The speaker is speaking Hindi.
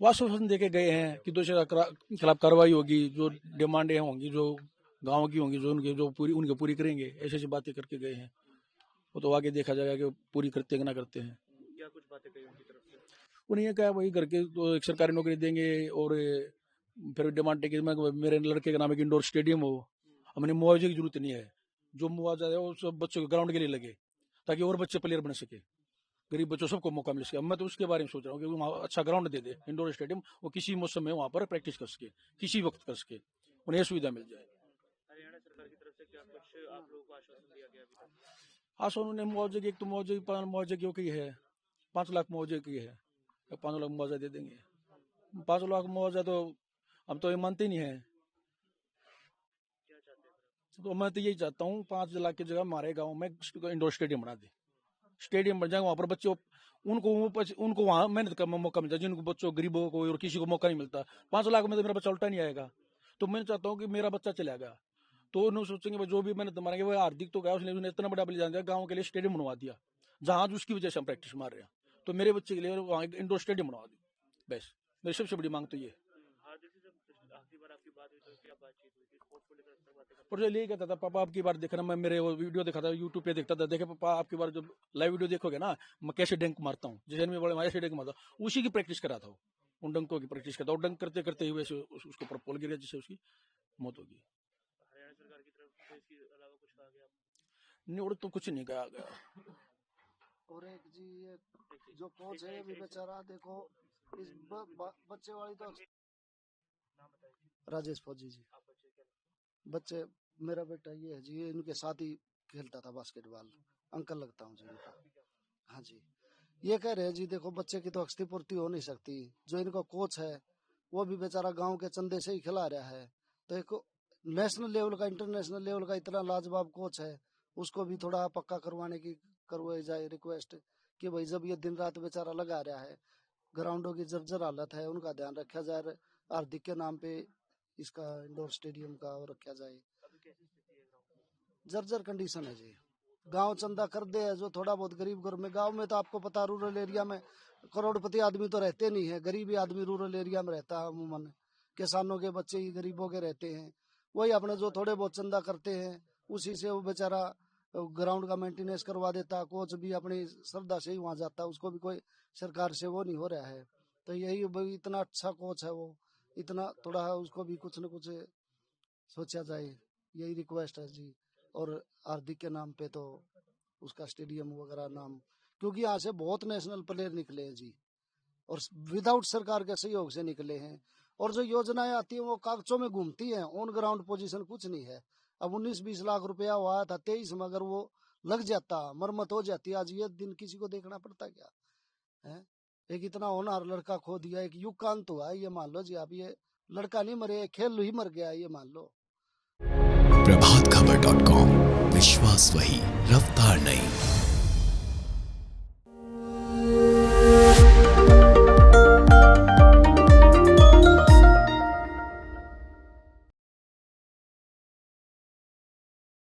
वो आश्वासन दे के गए हैं कि दूसरे खिलाफ कार्रवाई होगी, जो डिमांडें होंगी, जो गाँव की होंगी, जो उनके पूरी करेंगे, ऐसी ऐसी बातें करके गए हैं। वो तो आगे देखा जाएगा कि पूरी करते हैं कि ना करते हैं। क्या कुछ बातें कही उनकी तरफ से? उन्हें ये कहा वही करके तो एक सरकारी नौकरी देंगे, और फिर डिमांड है कि मेरे लड़के के नाम एक इंडोर स्टेडियम हो। हमने मुआवजे की जरूरत नहीं है, जो मुआवजा है वो सब बच्चों के ग्राउंड के लिए लगे, ताकि और बच्चे प्लेयर बन सके, गरीब बच्चों सबको मौका मिल सके। मैं तो उसके बारे में सोच रहा हूँ कि वहाँ अच्छा ग्राउंड दे दे, इंडोर स्टेडियम, वो किसी मौसम में वहाँ पर प्रैक्टिस कर सके, किसी वक्त कर सके, उन्हें सुविधा मिल जाए। हरियाणा सरकार की तरफ से क्या कुछ आप लोगों को आश्वासन दिया गया अभी तक? आसोन उन्हें मुआवजे की, एक तो मुआवजे की है 5 लाख मुआवजे की है, 5 लाख मुआवजा दे देंगे। 5 लाख मुआवजा तो हम तो ये मानते ही नहीं है। क्या चाहते हैं? तो मैं तो यही चाहता हूँ 5 लाख की जगह हमारे गांव में इंडोर स्टेडियम बना दे, स्टेडियम बन जाए, वहाँ पर बच्चों उनको वहाँ मेहनत का मौका मिलता है, जिनको बच्चों गरीबों को और किसी को मौका नहीं मिलता। 5 लाख में तो मेरा बच्चा उल्टा नहीं आएगा। तो मैं चाहता हूँ कि मेरा बच्चा चला गया तो उन्होंने सोचेंगे जो भी मेहनत मारेंगे वो हार्दिक तो गया, उसने इतना बड़ा बलिदान दिया, गाँव के लिए स्टेडियम बनवा दिया, जहाँ उसकी वजह से हम प्रैक्टिस मार रहे हैं। तो मेरे बच्चे के लिए वहाँ इंडोर स्टेडियम बनवा दी, बस मेरी सबसे बड़ी मांग तो ये। हार्दिक से जब आखिरी बार आपकी बात हुई तो क्या बातचीत हुई थी? स्पोर्ट्स को लेकर अक्सर बातें करते और जो यही कहता था, पापा आपकी बार देखना, मैं मेरे वो वीडियो देखा था यूट्यूब पे, देखता था, देखे पापा आपकी बार जब लाइव वीडियो देखोगे ना, मैं कैसे डंक मारता हूँ, जैसे में बड़े ऐसे डंक मारता हूँ, उसी की प्रैक्टिस करा था। उन डंकों की प्रैक्टिस करता, और डंक करते करते ही वैसे उसको ऊपर पोल गिरा, जिससे उसकी मौत होगी। हरियाणा सरकार की तरफ से इसके अलावा कुछ कहा गया आपको? नहीं, और तो कुछ नहीं कहा गया। और एक जी ये जो कोच है भी बेचारा देखो इस बच्चे वाली तो नाम बताइए। राजेश फौजी जी। आप बच्चे क्या? बच्चे मेरा बेटा ये है जी, ये इनके साथ ही खेलता था बास्केटबॉल, अंकल लगता हूँ जी इनका। हाँ जी, ये कह रहे हैं जी देखो बच्चे की तो क्षतिपूर्ति हो नहीं सकती, जो इनका कोच है वो भी बेचारा गांव के चंदे से ही खिला रहा है, तो एक नेशनल लेवल का इंटरनेशनल लेवल का इतना लाजवाब कोच है, उसको भी थोड़ा पक्का करवाने की करवाई जाए रिक्वेस्ट कि भाई जब ये दिन रात बेचारा लगा रहा है, ग्राउंडों की जर्जर हालत है, उनका ध्यान रखा जाए, हार्दिक के नाम पे इसका इंडोर स्टेडियम का और रखा जाए। अभी कैसी स्थिति है ग्राउंड की? जर्जर कंडीशन है जी, गांव चंदा कर दे है जो थोड़ा बहुत गरीब घर में, गांव में तो आपको पता रूरल एरिया में करोड़पति आदमी तो रहते नहीं है, गरीबी आदमी रूरल एरिया में रहता है अमूमन, किसानों के बच्चे ही गरीबों के रहते हैं, वही अपने जो थोड़े बहुत चंदा करते हैं उसी से वो बेचारा ग्राउंड का मेंटेनेंस करवा देता, कोच भी अपनी श्रद्धा से ही वहां जाता, उसको भी कोई सरकार से वो नहीं हो रहा है। तो यही भाई इतना अच्छा कोच है वो, इतना थोड़ा उसको भी कुछ न कुछ सोचा जाए, यही रिक्वेस्ट है जी। और हार्दिक के नाम पे तो उसका स्टेडियम वगैरह नाम, क्योंकि यहाँ से बहुत नेशनल प्लेयर निकले हैं जी, और विदाउट सरकार के सहयोग से निकले हैं, और जो योजनाएं आती है वो कागजों में घूमती हैं, ऑन ग्राउंड पोजीशन कुछ नहीं है। अब 19-20 लाख रुपया हुआ था 23 में, अगर वो लग जाता, मरम्मत हो जाती, आज ये दिन किसी को देखना पड़ता क्या है? एक इतना होनहार लड़का खो दिया, एक युग का अंत हुआ, ये मान लो जी आप, ये लड़का नहीं मरे, खेल ही मर गया, ये मान लो। प्रभात खबर .com, विश्वास वही, रफ्तार नहीं।